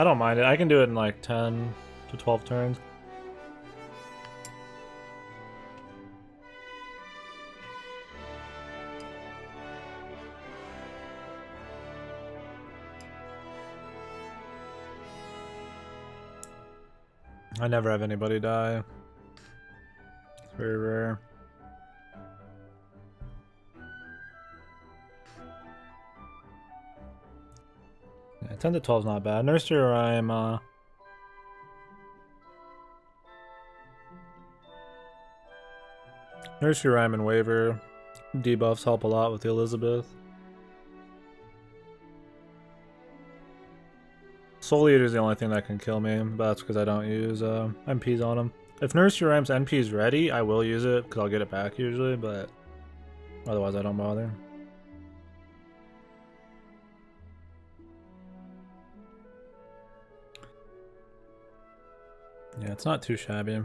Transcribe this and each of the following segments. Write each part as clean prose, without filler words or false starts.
I don't mind it. I can do it in like 10 to 12 turns. I never have anybody die. It's very rare. Yeah, 10 to 12 is not bad. Nursery Rhyme, Nursery Rhyme and Waver debuffs help a lot with the Elizabeth. Soul Eater is the only thing that can kill me, but that's because I don't use MPs on him. If Nursery Rhyme's NP is ready, I will use it because I'll get it back usually, but otherwise I don't bother. Yeah, it's not too shabby.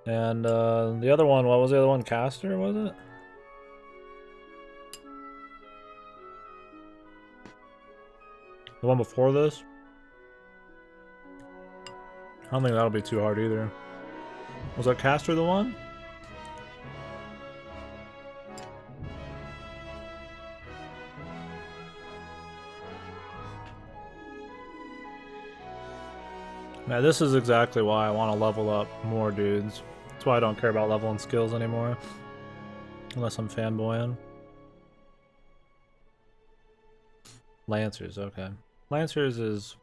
And the other one, what was the other one? Caster, was it? The one before this? I don't think that'll be too hard either. Was that Caster the one? Man, this is exactly why I want to level up more dudes. That's why I don't care about leveling skills anymore. Unless I'm fanboying. Lancers, okay. Lancers is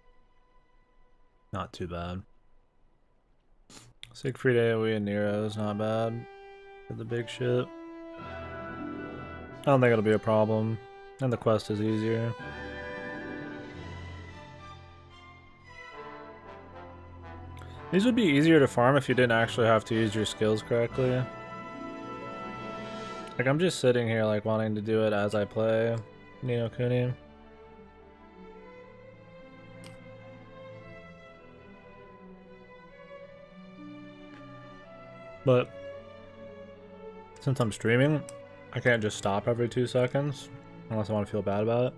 not too bad. Siegfried AoE and Nero is not bad for the big shit. I don't think it'll be a problem. And the quest is easier. These would be easier to farm if you didn't actually have to use your skills correctly. Like, I'm just sitting here like wanting to do it as I play Nino Kuni. But since I'm streaming, I can't just stop every 2 seconds unless I want to feel bad about it.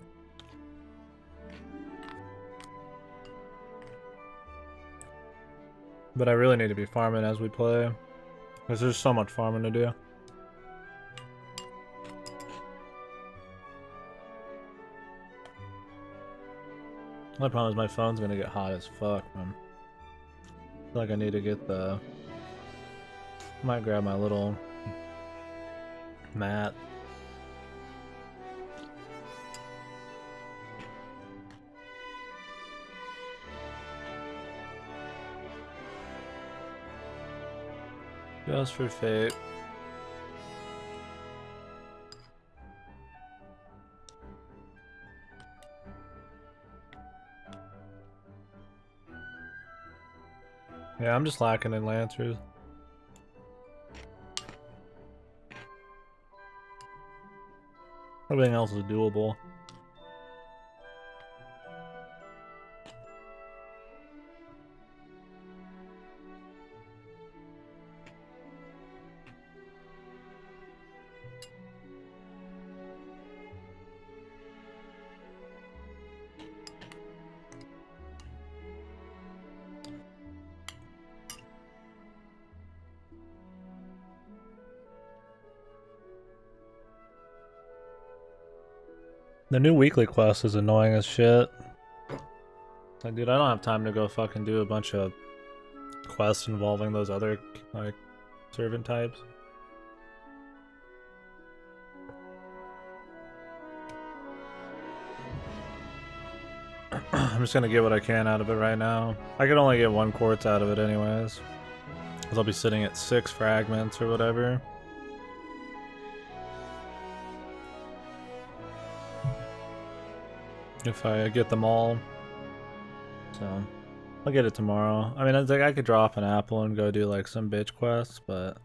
But I really need to be farming as we play, because there's so much farming to do. The only problem is my phone's gonna get hot as fuck, man. I feel like I need to get the... I might grab my little mat. Just for fate. Yeah, I'm just lacking in Lancers. Everything else is doable. The new weekly quest is annoying as shit. Like, dude, I don't have time to go fucking do a bunch of quests involving those other, like, servant types. I'm just gonna get what I can out of it right now. I could only get 1 quartz out of it anyways, because I'll be sitting at 6 fragments or whatever. If I get them all. So, I'll get it tomorrow. I mean, it's like I could drop an apple and go do like some bitch quests, but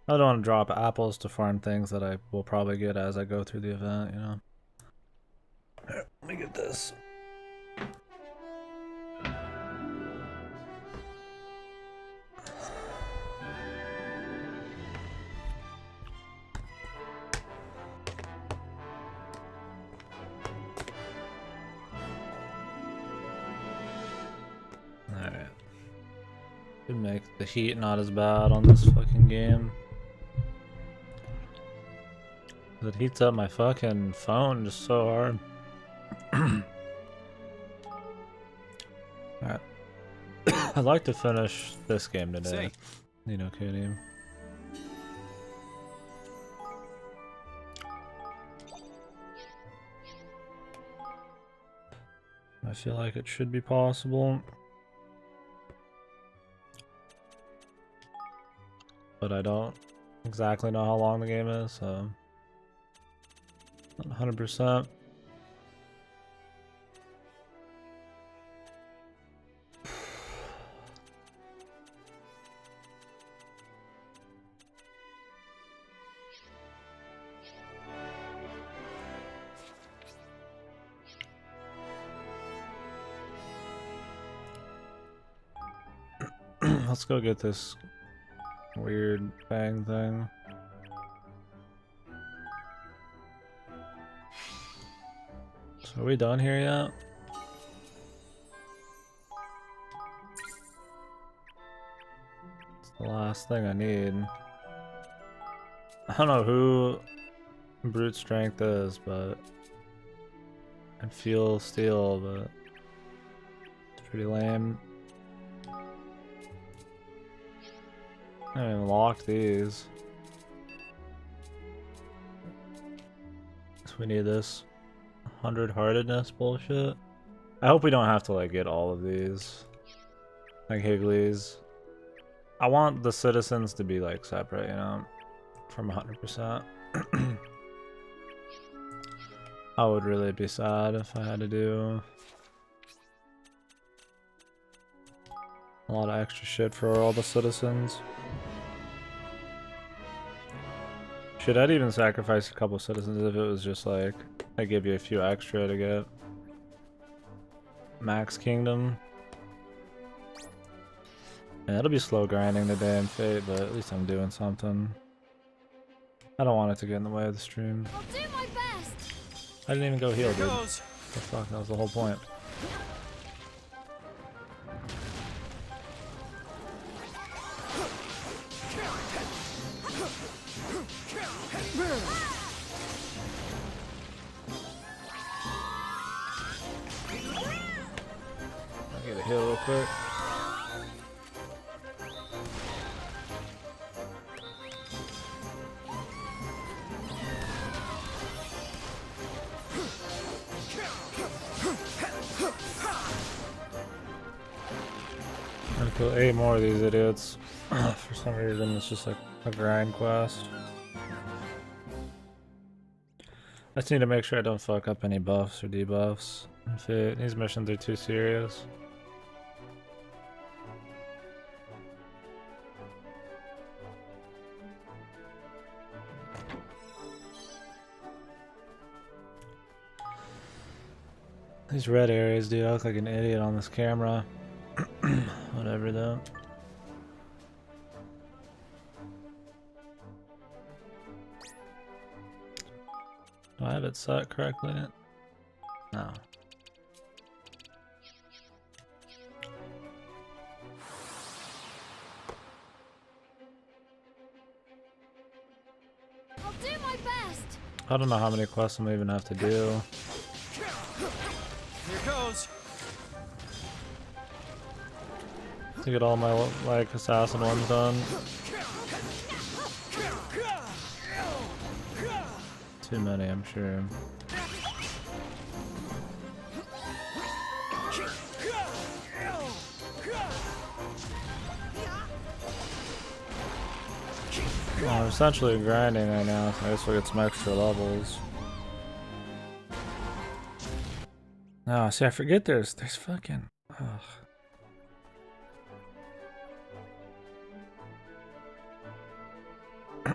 I don't want to drop apples to farm things that I will probably get as I go through the event, you know? Here, let me get this. Should make the heat not as bad on this fucking game. It heats up my fucking phone just so hard. Alright. I'd like to finish this game today. You know, KD. I feel like it should be possible. But I don't exactly know how long the game is, so not 100%. Let's go get this weird bang thing. So are we done here yet? It's the last thing I need. I don't know who brute strength is, but I feel steel, but it's pretty lame. I haven't even locked these. So we need this 100 heartedness bullshit. I hope we don't have to like get all of these. Like Higgly's. I want the citizens to be like separate, you know, from 100%. I would really be sad if I had to do a lot of extra shit for all the citizens. Should I even sacrifice a couple citizens if it was just like I give you a few extra to get max kingdom? Yeah, it'll be slow grinding the day in Fate, but at least I'm doing something. I don't want it to get in the way of the stream. I'll do my best. I didn't even go heal, dude. What the fuck? That was the whole point. I'll get a heal real quick. I'm gonna kill 8 more of these idiots. For some reason, it's just like a grind quest. I just need to make sure I don't fuck up any buffs or debuffs. These missions are too serious. These red areas, dude, I look like an idiot on this camera. Whatever though. Do I have it set correctly? No. I'll do my best. I don't know how many quests I'm even have to do. Here goes. To get all my like assassin ones done. Too many, I'm sure. Well, I'm essentially grinding right now, so I guess we'll get some extra levels. Oh, see, I forget there's fucking... Ugh.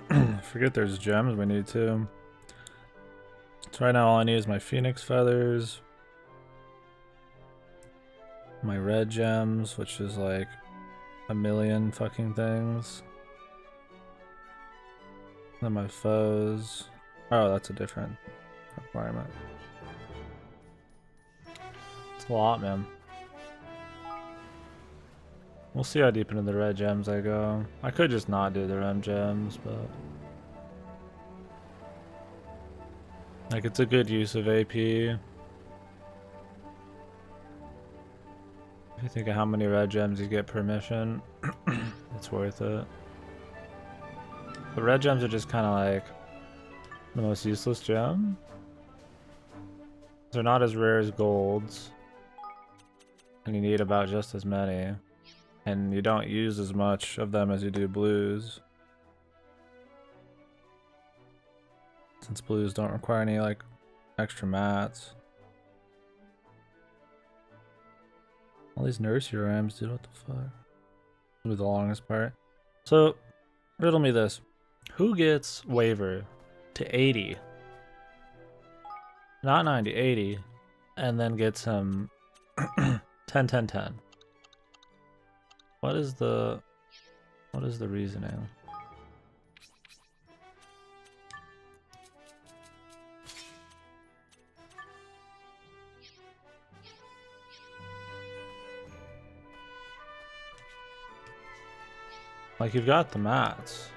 I forget there's gems we need too. So right now all I need is my phoenix feathers, my red gems, which is like a million fucking things, then my foes. Oh, that's a different requirement. It's a lot, man. We'll see how deep into the red gems I go. I could just not do the red gems, but like it's a good use of AP. If you think of how many red gems you get per mission, it's worth it. The red gems are just kind of like the most useless gem. They're not as rare as golds, and you need about just as many, and you don't use as much of them as you do blues, since blues don't require any like extra mats. All these nursery rhymes, dude, what the fuck? This was the longest part. So, riddle me this. Who gets waiver to 80? Not 90, 80. And then gets him 10, 10, 10. What is the reasoning? Like, you've got the mats.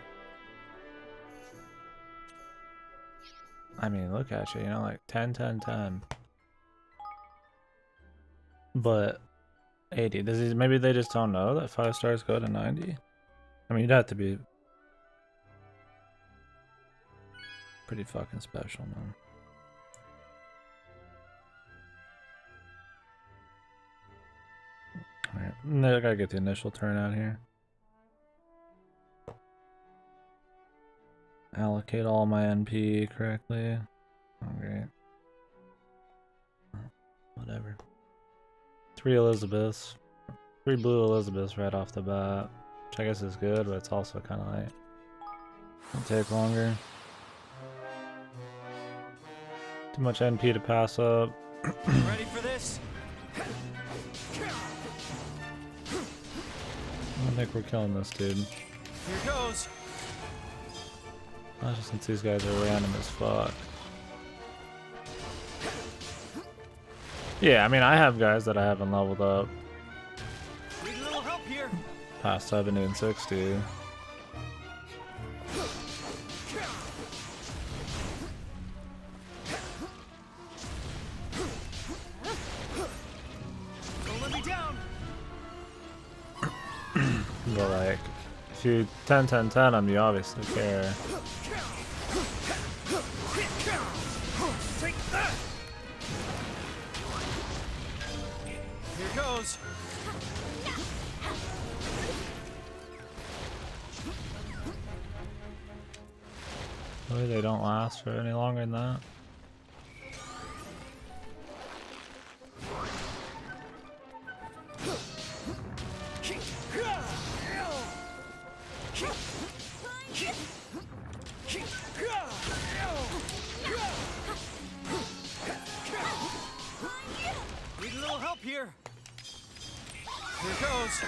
I mean, look at you, you know, like 10, 10, 10. But 80. Maybe they just don't know that 5 stars go to 90? I mean, you'd have to be pretty fucking special, man. Alright, I gotta get the initial turnout here. Allocate all my NP correctly. Oh, great. Whatever. 3 Elizabeths. 3 blue Elizabeths right off the bat. Which I guess is good, but it's also kind of like... it'll take longer. Too much NP to pass up. Ready for this? I don't think we're killing this dude. Here goes. Not just since these guys are random as fuck. Yeah, I mean, I have guys that I haven't leveled up Need a little help here. past 70 and 60. Don't let me down. But like, if you 10, 10, 10 them, you obviously care. Take that. Here goes. Really, they don't last for any longer than that. Need a little help here. Here goes.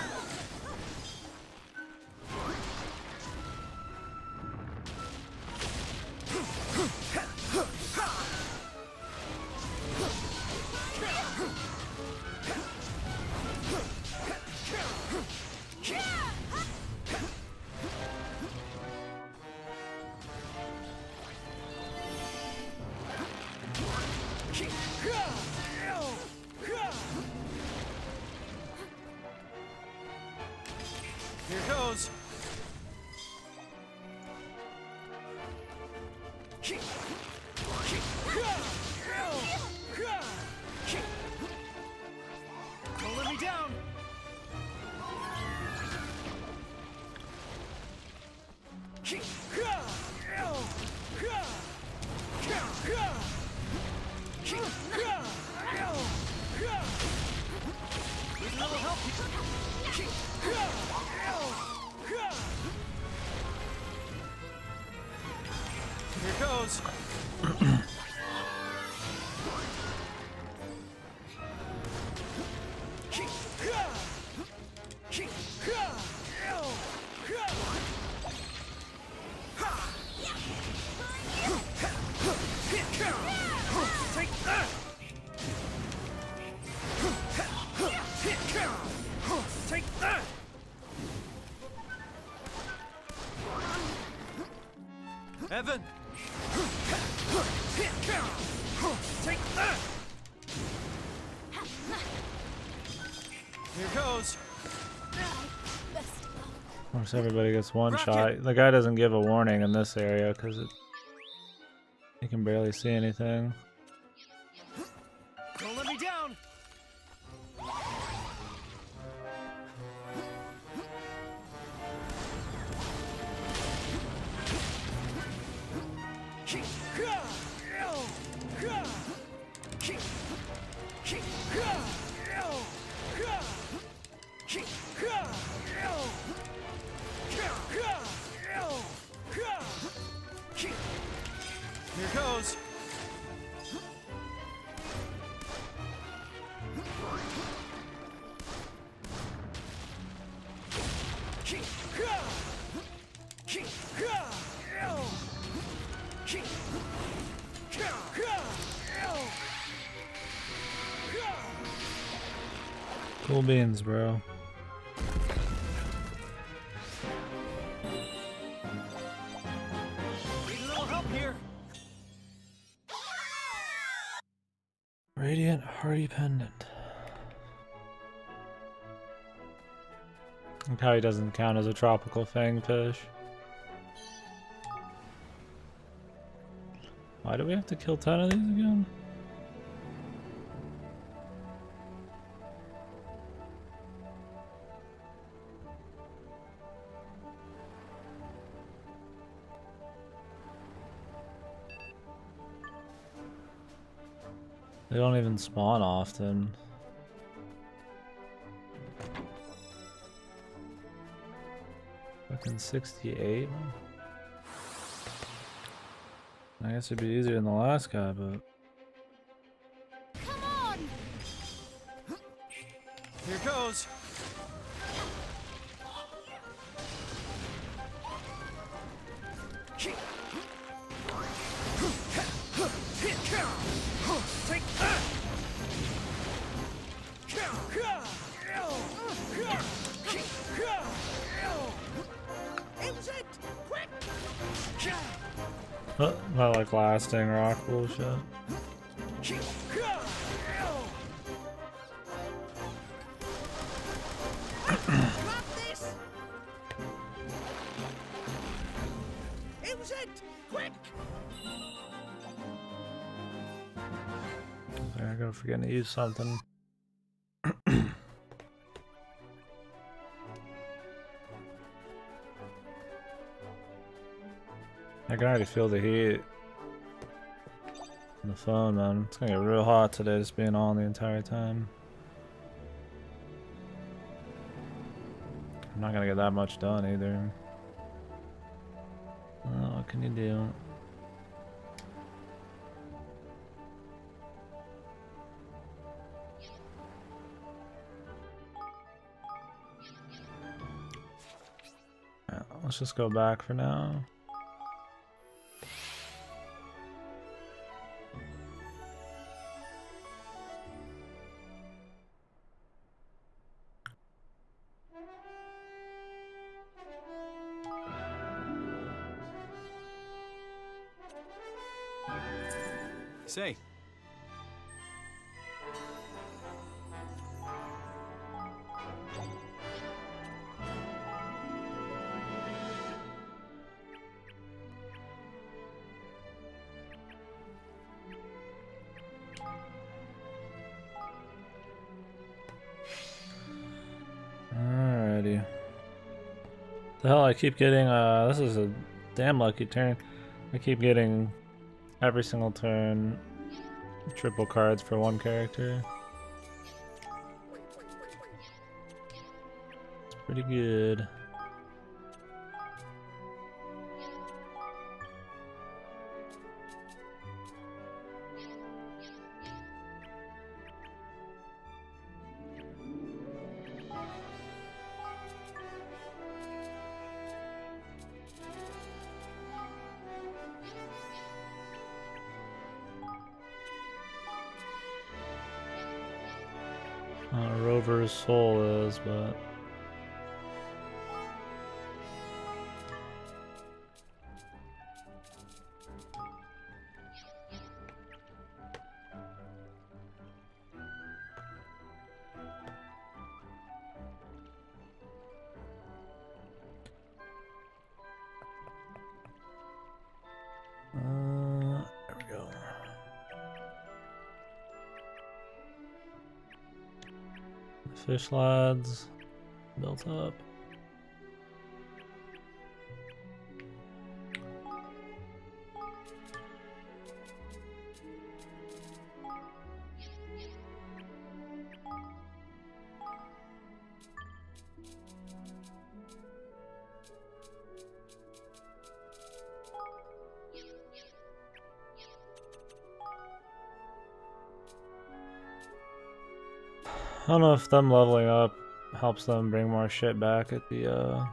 Here goes. Don't let me down. Need a little help here. Here goes. Take that. Take that. Evan! Take that! Here goes! Of course, everybody gets one shot. The guy doesn't give a warning in this area because he can barely see anything. Don't let me down! Here goes! Cool beans, bro. Need a little help here. Radiant Hardy Pendant. Look how he doesn't count as a tropical fangfish. Why do we have to kill 10 of these again? They don't even spawn often. Fucking 68. I guess it'd be easier than the last guy, but Come on! Here goes! Take that! Aim's it! Quick! not like lasting rock bullshit. Drop this! Aim's it! Quick! I gotta forget to use something. I can already feel the heat on the phone, man. It's gonna get real hot today, just being on the entire time. I'm not gonna get that much done either. Oh, what can you do? Yeah, let's just go back for now. Say. Alrighty. The hell, I keep getting, this is a damn lucky turn. I keep getting every single turn triple cards for one character. It's pretty good. Rover's soul is, but Fish lads built up. I don't know if them leveling up helps them bring more shit back at the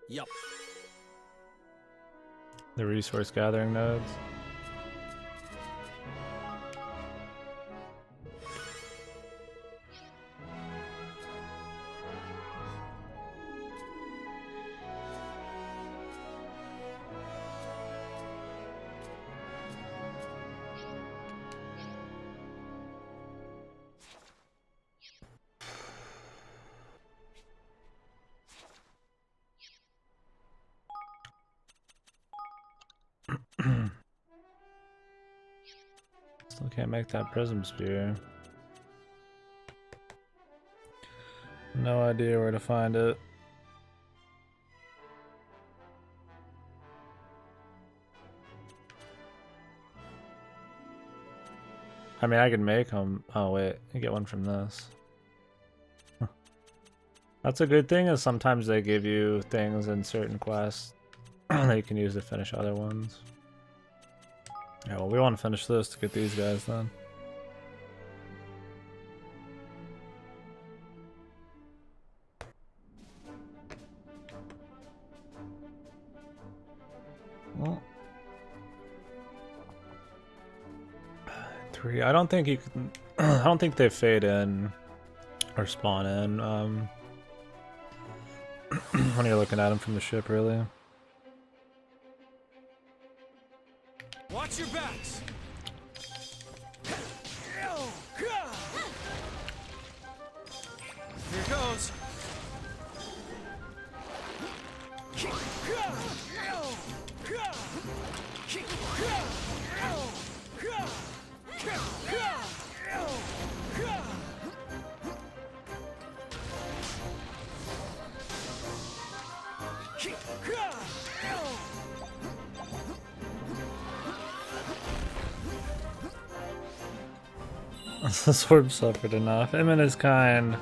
Yup. resource gathering nodes. Still can't make that prism spear. No idea where to find it. I mean, I could make them. Oh wait, I get one from this. That's a good thing, is sometimes they give you things in certain quests that you can use to finish other ones. Yeah, well, we want to finish this to get these guys then. Well, 3. I don't think you can. I don't think they fade in or spawn in when you're looking at them from the ship, really. Watch your backs. Here goes. The sword suffered enough. Him and his kind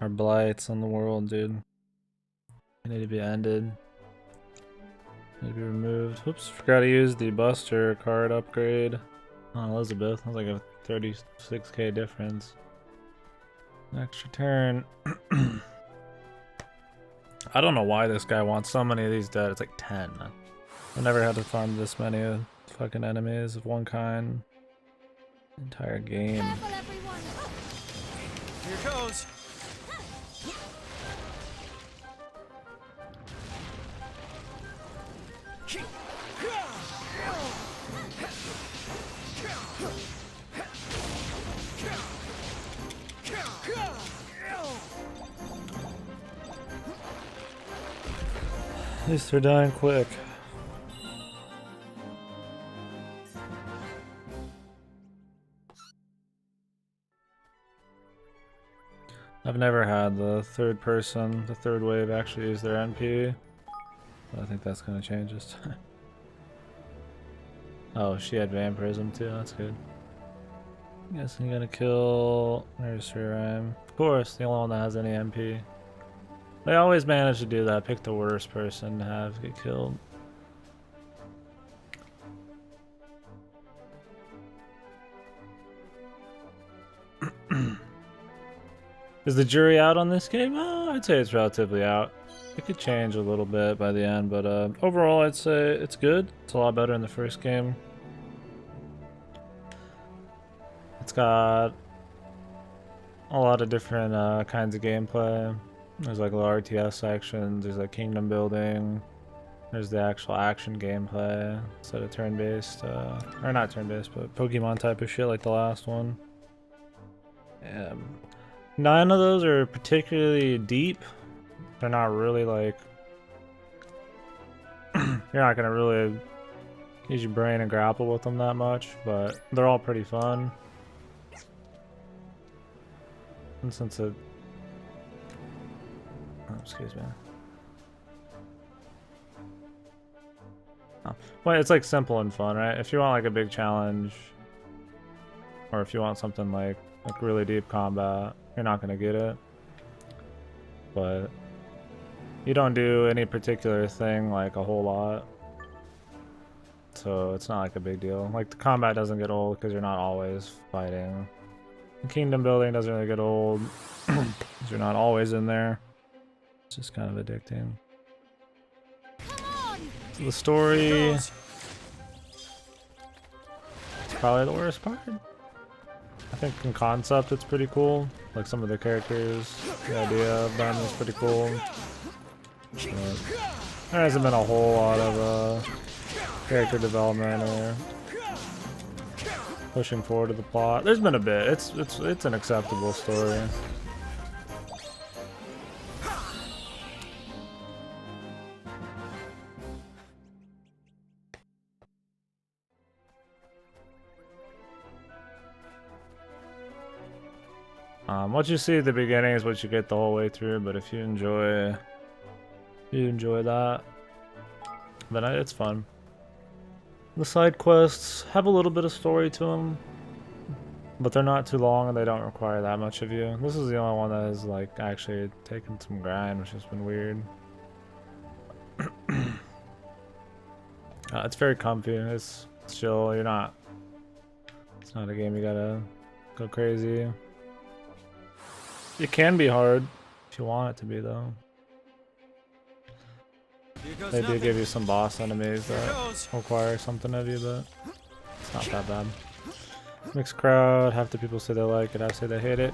are blights on the world, dude. They need to be ended. Need to be removed. Whoops, forgot to use the Buster card upgrade on Elizabeth. That's like a 36k difference. An extra turn. I don't know why this guy wants so many of these dead. It's like 10. I've never had to farm this many fucking enemies of one kind. Entire game. Careful, everyone. Here goes. At least they're dying quick. I've never had the third person, the third wave, actually use their NP. But I think that's gonna change this time. Oh, she had vampirism too, that's good. Guess I'm gonna kill Nursery Rhyme. Of course, the only one that has any MP. They always manage to do that, pick the worst person to have get killed. Is the jury out on this game? I'd say it's relatively out. It could change a little bit by the end, but overall I'd say it's good. It's a lot better than the first game. It's got a lot of different kinds of gameplay. There's like little RTS sections, there's like kingdom building, there's the actual action gameplay instead of turn-based, or not turn-based, but Pokemon type of shit like the last one. 9 of those are particularly deep. They're not really like... You're not gonna really use your brain and grapple with them that much, but they're all pretty fun. And since it... Oh, excuse me. Oh. Well, it's like simple and fun, right? If you want like a big challenge, or if you want something like really deep combat, you're not gonna get it. But you don't do any particular thing like a whole lot, so it's not like a big deal. Like the combat doesn't get old because you're not always fighting. The kingdom building doesn't really get old because you're not always in there. It's just kind of addicting. The story is probably the worst part. I think in concept it's pretty cool. Like some of the characters, the idea of them is pretty cool. But there hasn't been a whole lot of character development or pushing forward to the plot. There's been a bit. It's an acceptable story. What you see at the beginning is what you get the whole way through, but if you enjoy that, then it's fun. The side quests have a little bit of story to them, but they're not too long and they don't require that much of you. This is the only one that has like actually taken some grind, which has been weird. It's very comfy. It's chill. It's not a game you gotta go crazy. It can be hard if you want it to be, though. They do give you some boss enemies that require something of you, but it's not that bad. Mixed crowd. Half the people say they like it, half say they hate it.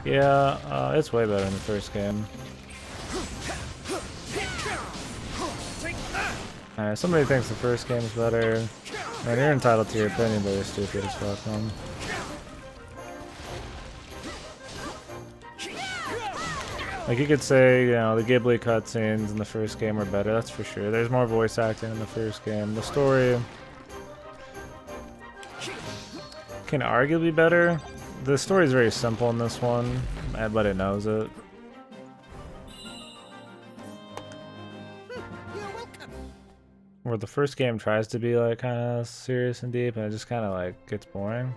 Yeah, it's way better than the first game. Alright, somebody thinks the first game is better. Man, you're entitled to your opinion, but you're stupid as fuck, man. Like you could say, you know, the Ghibli cutscenes in the first game are better, that's for sure. There's more voice acting in the first game. The story can arguably be better. The story is very simple in this one, but it knows it. Where the first game tries to be like kind of serious and deep, and it just kind of like gets boring.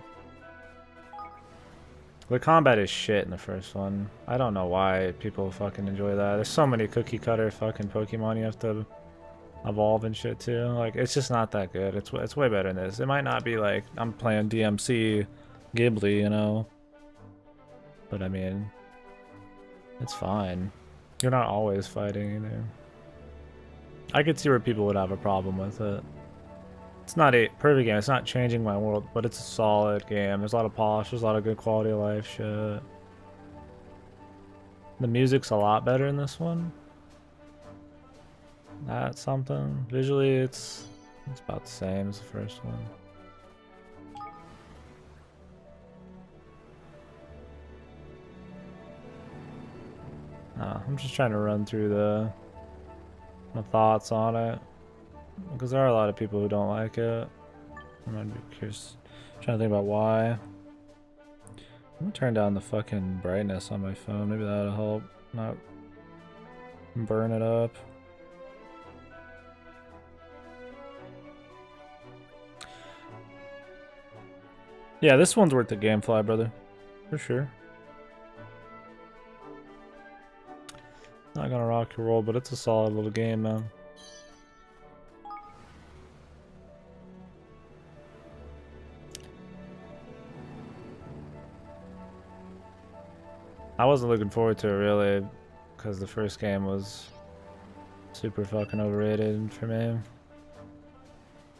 The combat is shit in the first one. I don't know why people fucking enjoy that. There's so many cookie cutter fucking Pokemon you have to evolve and shit too. Like, it's just not that good. It's way better than this. It might not be like I'm playing DMC Ghibli, you know. But I mean, it's fine. You're not always fighting either. I could see where people would have a problem with it. It's not a perfect game, it's not changing my world, but it's a solid game. There's a lot of polish, there's a lot of good quality of life shit. The music's a lot better in this one. That's something. Visually, it's about the same as the first one. I'm just trying to run through my thoughts on it, because there are a lot of people who don't like it. I'm gonna be curious, trying to think about why. I'm gonna turn down the fucking brightness on my phone. Maybe that'll help not burn it up. Yeah, this one's worth the gamefly, brother, for sure. Not gonna rock your world, but it's a solid little game, man. I wasn't looking forward to it really, because the first game was super fucking overrated for me.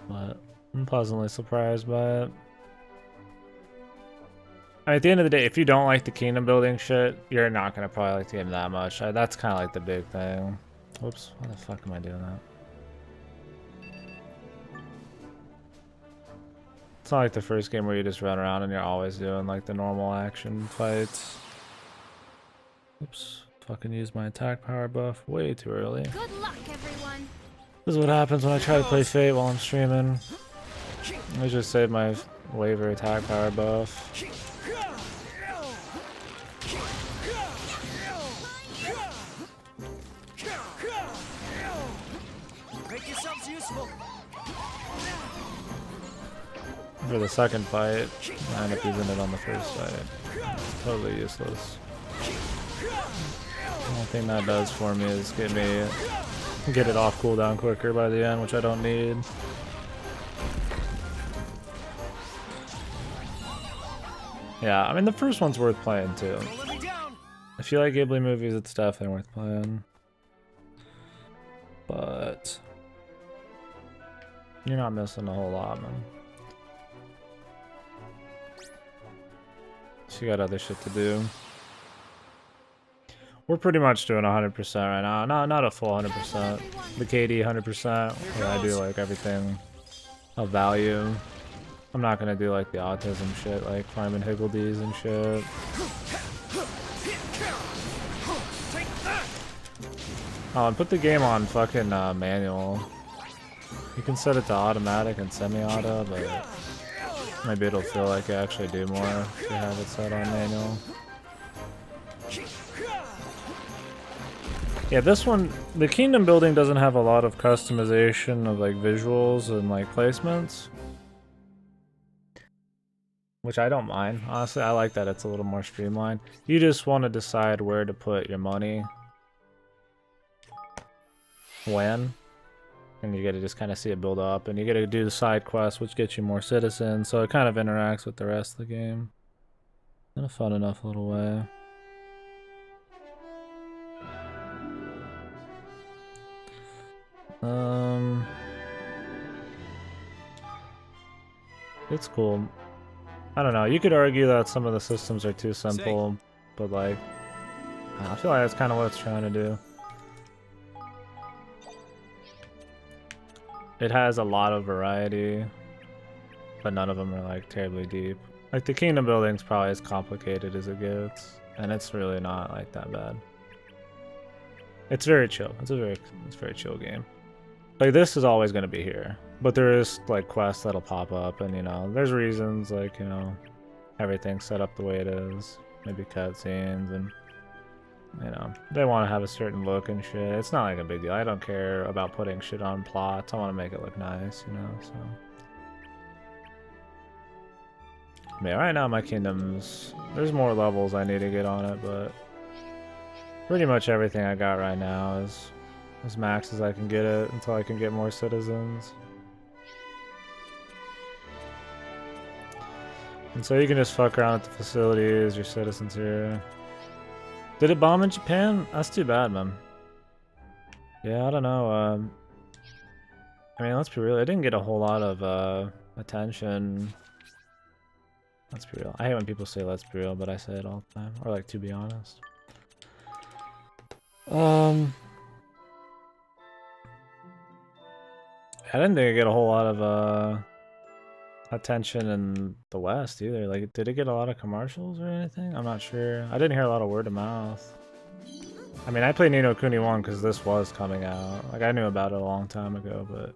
But I'm pleasantly surprised by it. I mean, at the end of the day, if you don't like the kingdom building shit, you're not gonna probably like the game that much. That's kind of like the big thing. Whoops, why the fuck am I doing that? It's not like the first game where you just run around and you're always doing like the normal action fights. Oops, fucking use my attack power buff way too early. Good luck, everyone. This is what happens when I try to play Fate while I'm streaming. I just save my waiver attack power buff. for the second fight. I end up using it on the first fight. It's totally useless. The only thing that does for me is get it off cooldown quicker by the end, which I don't need. Yeah, I mean the first one's worth playing too. If you like Ghibli movies, it's definitely worth playing. But you're not missing a whole lot, man. So you got other shit to do. We're pretty much doing 100% right now. Not a full 100%. The KD 100%, where I do like everything of value. I'm not gonna do like the autism shit, like farming Higgledies and shit. Oh, and put the game on fucking manual. You can set it to automatic and semi-auto, but maybe it'll feel like you actually do more if you have it set on manual. Yeah, this one, the kingdom building doesn't have a lot of customization of like visuals and like placements. Which I don't mind. Honestly, I like that it's a little more streamlined. You just want to decide where to put your money. When. And you gotta just kind of see it build up. And you gotta do the side quests, which gets you more citizens. So it kind of interacts with the rest of the game in a fun enough little way. It's cool. I don't know, you could argue that some of the systems are too simple, but like, I feel like that's kind of what it's trying to do. It has a lot of variety, but none of them are like terribly deep. Like the kingdom building's probably as complicated as it gets, and it's really not like that bad. It's very chill. It's a very chill game. Like this is always going to be here, but there is like quests that'll pop up, and you know, there's reasons, like, you know, everything's set up the way it is. Maybe cutscenes, and you know, they want to have a certain look and shit. It's not like a big deal. I don't care about putting shit on plots. I want to make it look nice, you know, so. I mean, right now my kingdoms, there's more levels I need to get on it, but pretty much everything I got right now is as max as I can get it until I can get more citizens. And so you can just fuck around at the facilities, your citizens here. Did it bomb in Japan? That's too bad, man. Yeah, I don't know. I mean, let's be real. It didn't get a whole lot of attention. Let's be real. I hate when people say let's be real, but I say it all the time. Or like, to be honest. I didn't think it get a whole lot of attention in the West either. Like, did it get a lot of commercials or anything? I'm not sure. I didn't hear a lot of word of mouth. I mean, I played Ni no Kuni 1 because this was coming out. Like, I knew about it a long time ago, but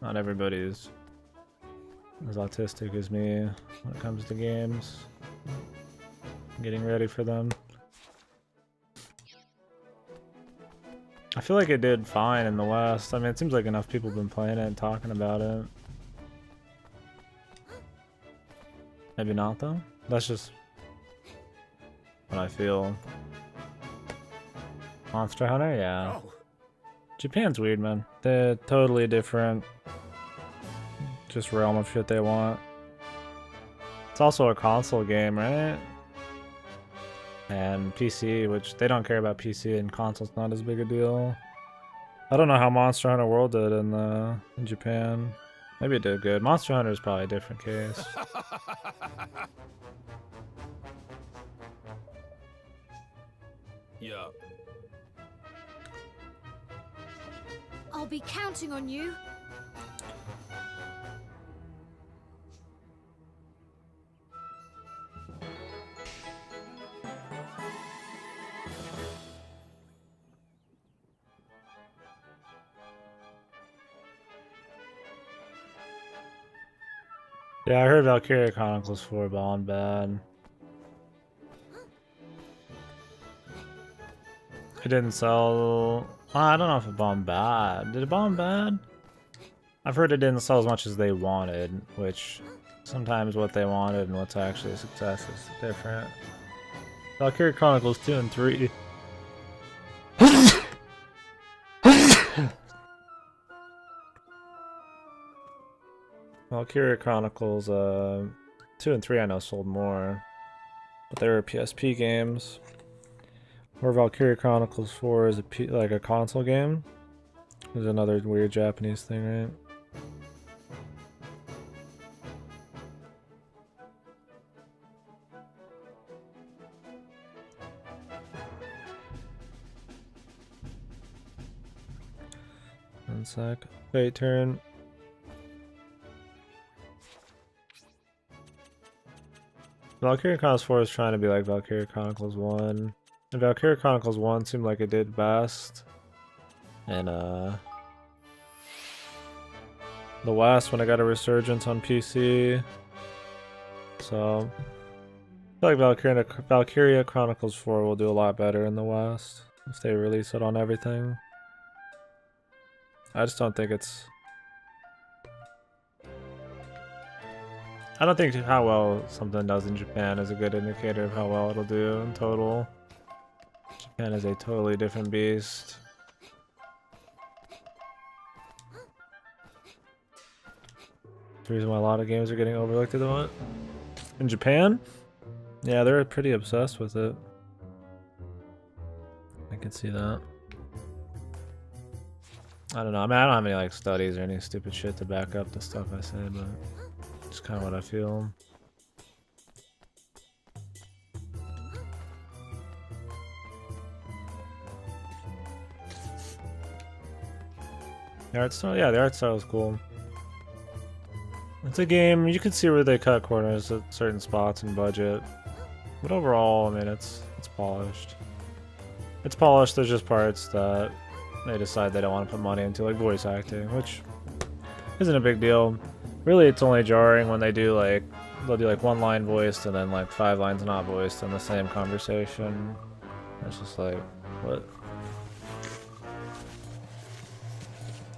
not everybody's as autistic as me when it comes to games. Getting ready for them. I feel like it did fine in the West. I mean, it seems like enough people have been playing it and talking about it. Maybe not, though. That's just what I feel. Monster Hunter? Yeah. Japan's weird, man. They're totally different. Just realm of shit they want. It's also a console game, right? And PC, which they don't care about PC, and console's not as big a deal. I don't know how Monster Hunter World did in Japan. Maybe it did good. Monster Hunter is probably a different case. Yeah. I'll be counting on you. Yeah, I heard Valkyria Chronicles 4 bombed bad. It didn't sell. I don't know if it bombed bad. Did it bomb bad? I've heard it didn't sell as much as they wanted, which sometimes what they wanted and what's actually a success is different. Valkyria Chronicles 2 and 3. Valkyria Chronicles 2 and 3 I know sold more, but they were PSP games. Or Valkyria Chronicles 4 is like a console game. There's another weird Japanese thing, right? One sec. Wait, turn. Valkyria Chronicles 4 is trying to be like Valkyria Chronicles 1. And Valkyria Chronicles 1 seemed like it did best. And the West when I got a resurgence on PC. So I feel like Valkyria Chronicles 4 will do a lot better in the West if they release it on everything. I just don't think it's... I don't think how well something does in Japan is a good indicator of how well it'll do in total. Japan is a totally different beast. The reason why a lot of games are getting overlooked at the moment. In Japan? Yeah, they're pretty obsessed with it. I can see that. I don't know. I mean, I don't have any like studies or any stupid shit to back up the stuff I say, but it's kind of what I feel. The art style, yeah, the art style is cool. It's a game, you can see where they cut corners at certain spots and budget. But overall, I mean, it's polished. It's polished, there's just parts that they decide they don't want to put money into, like voice acting, which isn't a big deal. Really, it's only jarring when they do like, they'll do like one line voiced and then like 5 lines not voiced in the same conversation. It's just like, what?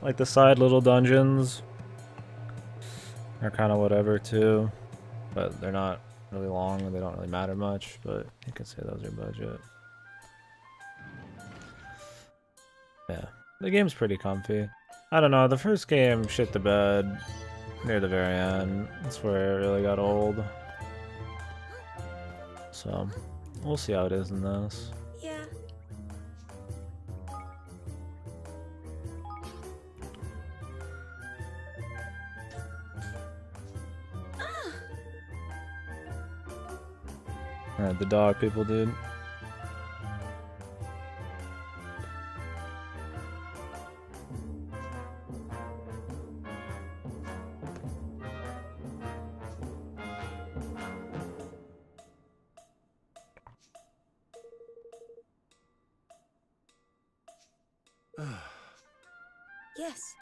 Like the side little dungeons are kind of whatever too, but they're not really long and they don't really matter much, but you can say those are budget. Yeah, the game's pretty comfy. I don't know, the first game shit the bed near the very end. That's where it really got old. So, we'll see how it is in this. Yeah. Alright, the dog people, dude. Yes.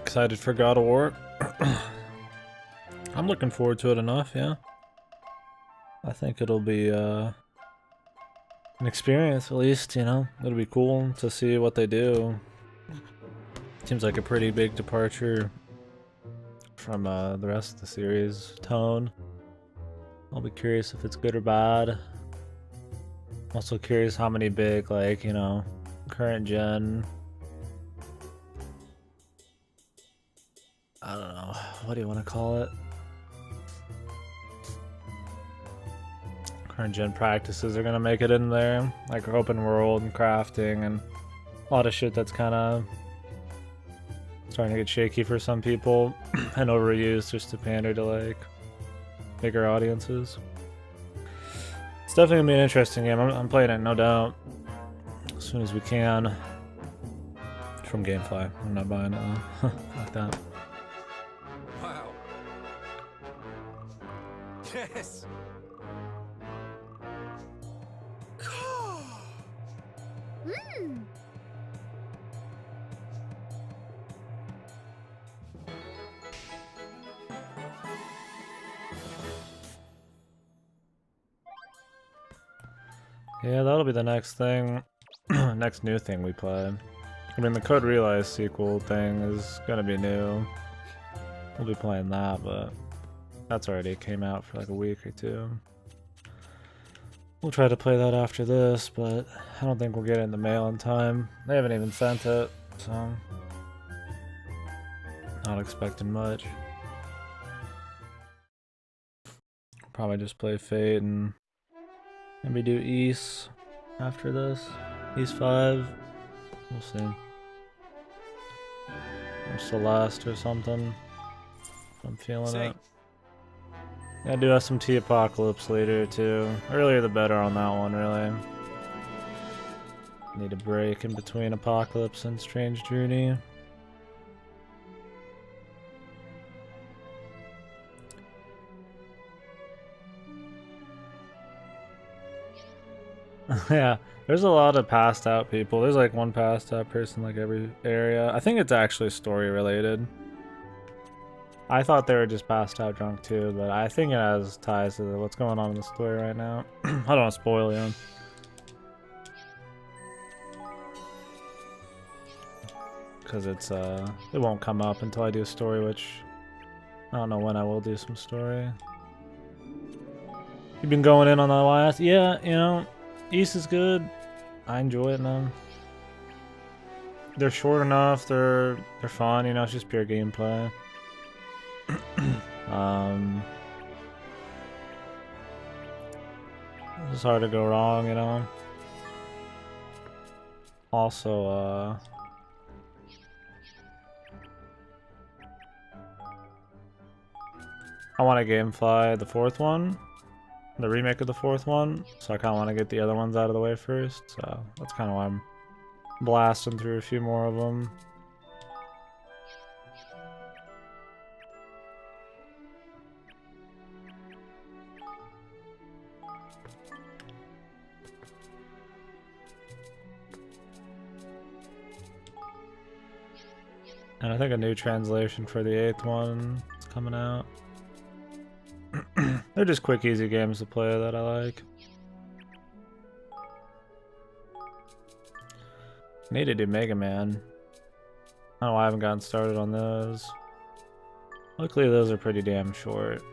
Excited for God of War. I'm looking forward to it enough, yeah. I think it'll be an experience at least, you know. It'll be cool to see what they do. Seems like a pretty big departure from the rest of the series tone. I'll be curious if it's good or bad. Also curious how many big, like, you know, current gen, I don't know, what do you want to call it? Current gen practices are gonna make it in there, like open world and crafting and a lot of shit that's kind of starting to get shaky for some people and overused just to pander to like bigger audiences. It's definitely gonna be an interesting game. I'm playing it, no doubt, as soon as we can. From GameFly. I'm not buying it though. Like that. Wow. Yes. Mmm. Yeah, that'll be the next thing, next new thing we play. I mean, the Code Realize sequel thing is gonna be new. We'll be playing that, but that's already came out for like a week or two. We'll try to play that after this, but I don't think we'll get it in the mail in time. They haven't even sent it, so not expecting much. Probably just play Fate and maybe do East after this. East 5. We'll see. Or Celeste or something. I'm feeling it. Yeah, do SMT Apocalypse later too. Earlier the better on that one, really. Need a break in between Apocalypse and Strange Journey. Yeah, there's a lot of passed out people. There's like one passed out person like every area. I think it's actually story related. I thought they were just passed out drunk too, but I think it has ties to what's going on in the story right now. I don't want to spoil you. Because it's it won't come up until I do a story, which I don't know when I will do some story. You've been going in on the YS? Yeah, you know, East is good. I enjoy it, man. They're short enough, they're fun, you know, it's just pure gameplay. It's hard to go wrong, you know. Also, I want to gamefly the 4th one, the remake of the 4th one, so I kind of want to get the other ones out of the way first, so that's kind of why I'm blasting through a few more of them. And I think a new translation for the 8th one is coming out. They're just quick, easy games to play that I like. Need to do Mega Man. I don't know why I haven't gotten started on those. Luckily those are pretty damn short.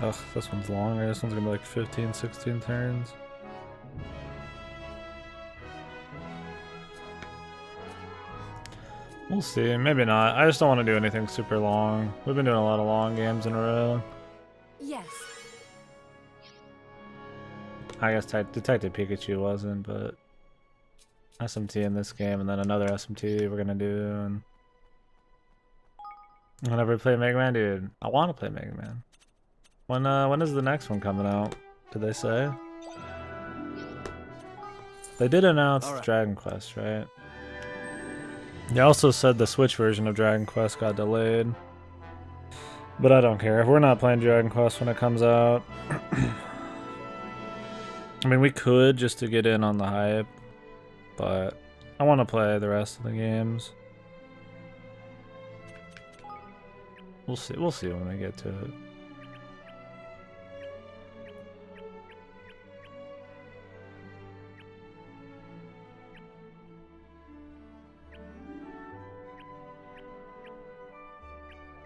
Ugh, this one's longer. This one's gonna be like 15, 16 turns. We'll see, maybe not. I just don't want to do anything super long. We've been doing a lot of long games in a row. Yes. I guess Detective Pikachu wasn't, but SMT in this game, and then another SMT we're gonna do, and whenever we play Mega Man, dude, I want to play Mega Man. When is the next one coming out? Did they say? They did announce Dragon Quest, right? They also said the Switch version of Dragon Quest got delayed. But I don't care. We're not playing Dragon Quest when it comes out. I mean, we could just to get in on the hype, but I want to play the rest of the games. We'll see when we get to it.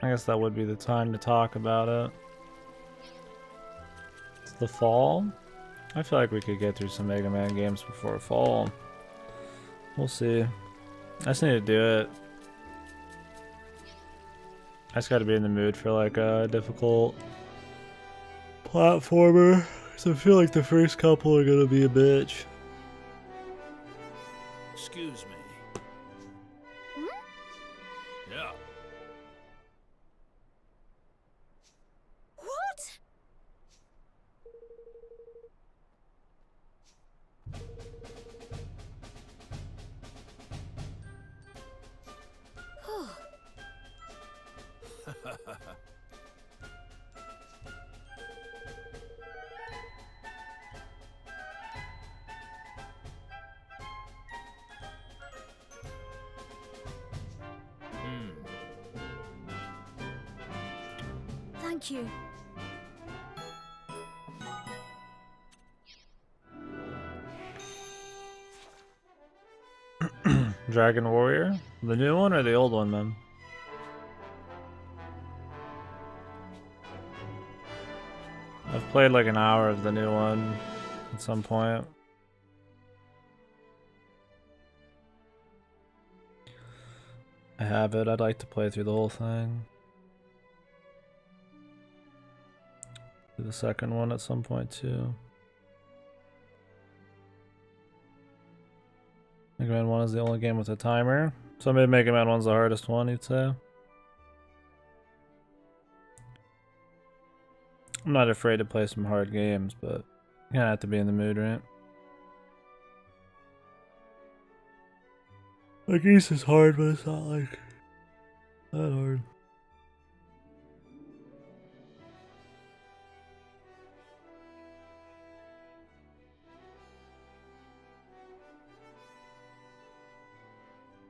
I guess that would be the time to talk about it. It's the fall. I feel like we could get through some Mega Man games before fall. We'll see. I just need to do it. I just gotta be in the mood for like a difficult platformer. So I feel like the first couple are gonna be a bitch. Excuse me. Yeah. What? Thank you. Dragon Warrior? The new one or the old one, man? I've played like an hour of the new one at some point. I have it. I'd like to play through the whole thing. Do the second one at some point too. Mega Man 1 is the only game with a timer. So maybe Mega Man 1's the hardest one, you'd say. I'm not afraid to play some hard games, but you kinda have to be in the mood, right? Like, East is hard, but it's not like that hard.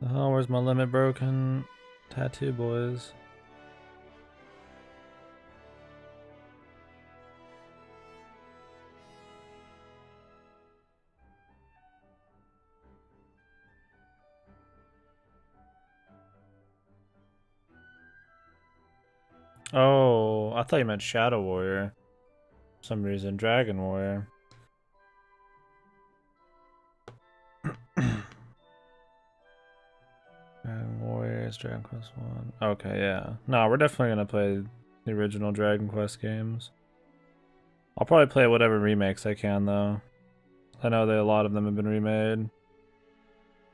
The hell, where's my limit broken? Tattoo boys. Oh, I thought you meant Shadow Warrior. For some reason, Dragon Warrior. Dragon Warriors, Dragon Quest 1. Okay, yeah. No, we're definitely gonna play the original Dragon Quest games. I'll probably play whatever remakes I can, though. I know that a lot of them have been remade.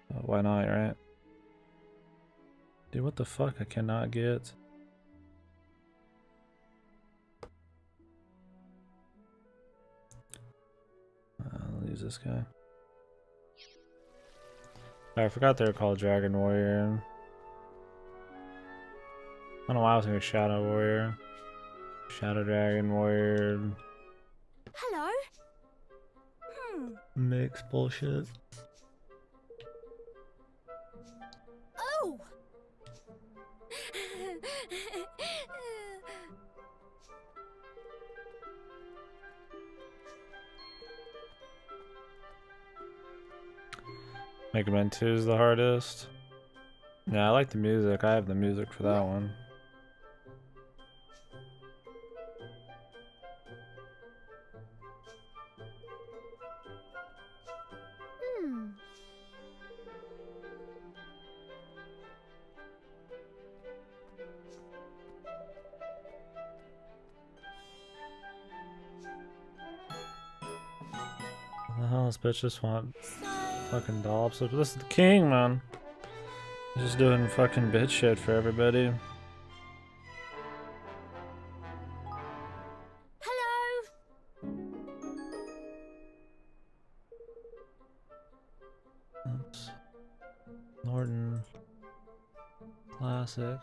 Why not, right? Dude, what the fuck? I cannot get... I'll use this guy. I forgot they were called Dragon Warrior. I don't know why I was thinking Shadow Warrior. Shadow Dragon Warrior. Hello. Mix bullshit. Oh. Mega Man 2 is the hardest. Yeah, I like the music. I have the music for that one. What the hell, this bitch just want fucking dollops. This is the king, man. He's just doing fucking bitch shit for everybody. Hello. Oops. Norton. Classic.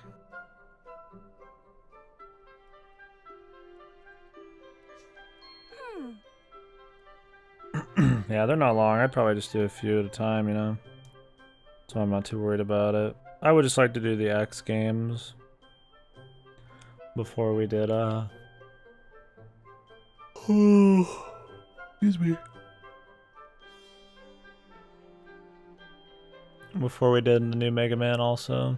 Yeah, they're not long. I'd probably just do a few at a time, you know? So I'm not too worried about it. I would just like to do the X games before we did, excuse me. Before we did the new Mega Man also.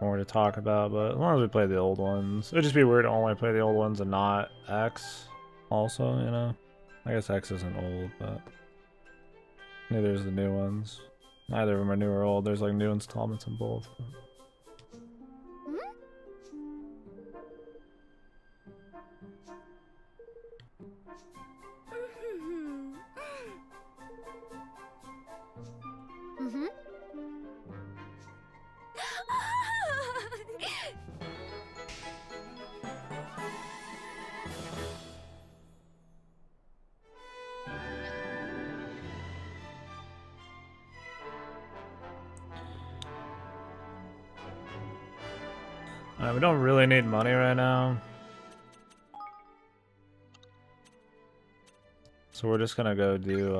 More to talk about, but as long as we play the old ones. It'd just be weird to only play the old ones and not X also, you know? I guess X isn't old, but neither is the new ones. Neither of them are new or old. There's like new installments in both. We don't really need money right now. So we're just gonna go do,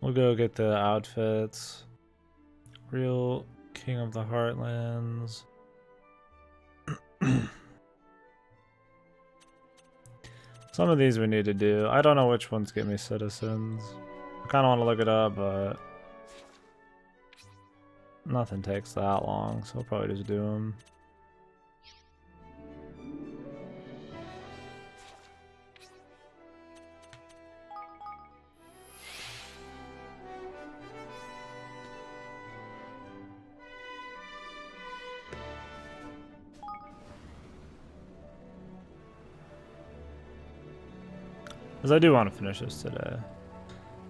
We'll go get the outfits. Real King of the Heartlands. Some of these we need to do. I don't know which ones get me citizens. I kind of want to look it up, but nothing takes that long, so I'll probably just do them. Because I do want to finish this today.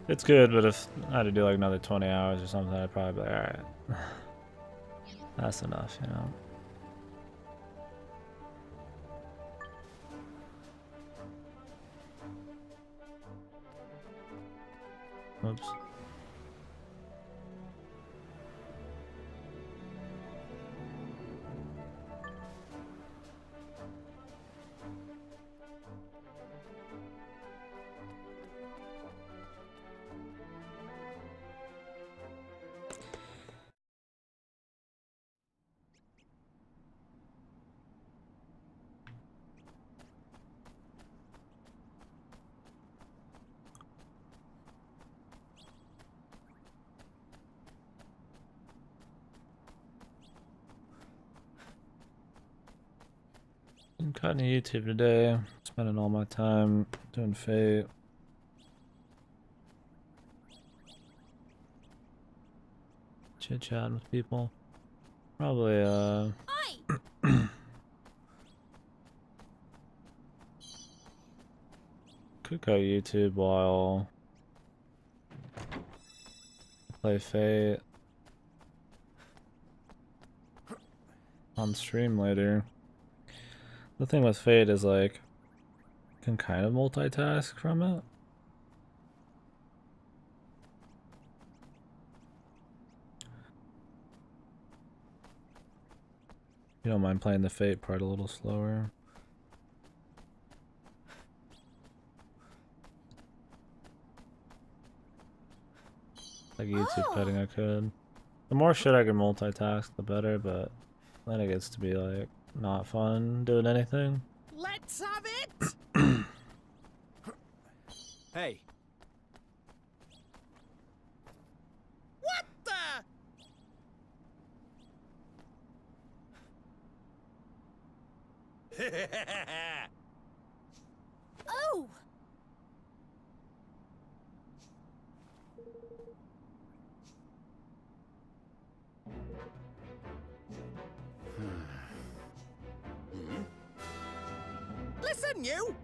It's good, but if I had to do like another 20 hours or something, I'd probably be like, alright. That's enough, you know? Oops. I'm cutting YouTube today, spending all my time doing Fate. Chit chatting with people. Probably, could cut YouTube while play Fate on stream later. The thing with Fate is like, you can kind of multitask from it. You don't mind playing the Fate part a little slower. Like YouTube cutting, I could. The more shit I can multitask, the better, but then it gets to be like not fun doing anything. Let's have it! Hey. What the? Oh! Listen, you!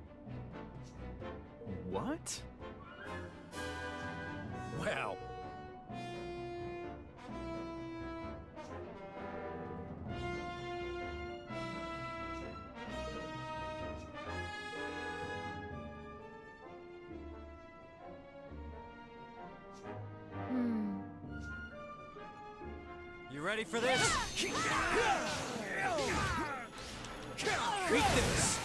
What? Well. You ready for this? Beat this!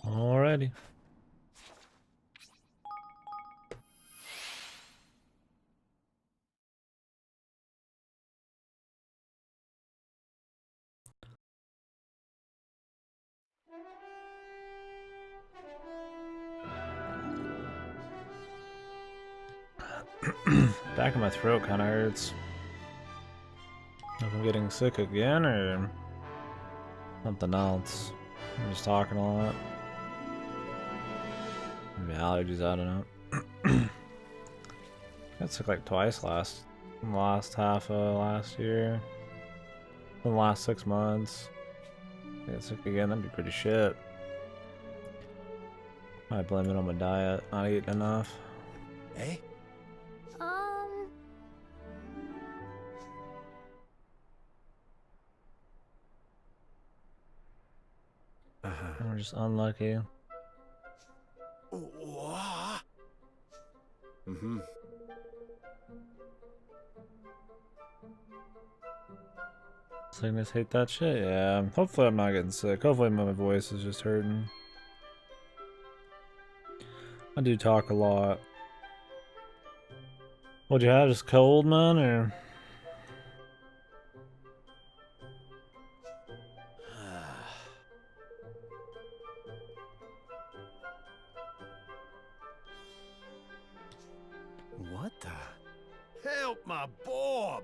Alrighty. Back of my throat kind of hurts. If I'm getting sick again or something else. I'm just talking a lot. Maybe allergies, I don't know. Got sick like twice in the last half of last year. In the last 6 months. Get sick again, that'd be pretty shit. I blame it on my diet, not eating enough. Hey? I'm just unlucky. Mm-hmm. Sickness, hate that shit. Yeah. Hopefully I'm not getting sick. Hopefully my voice is just hurting. I do talk a lot. What'd you have? Just cold, man, or? What the? Help my Bob!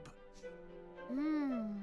Hmm.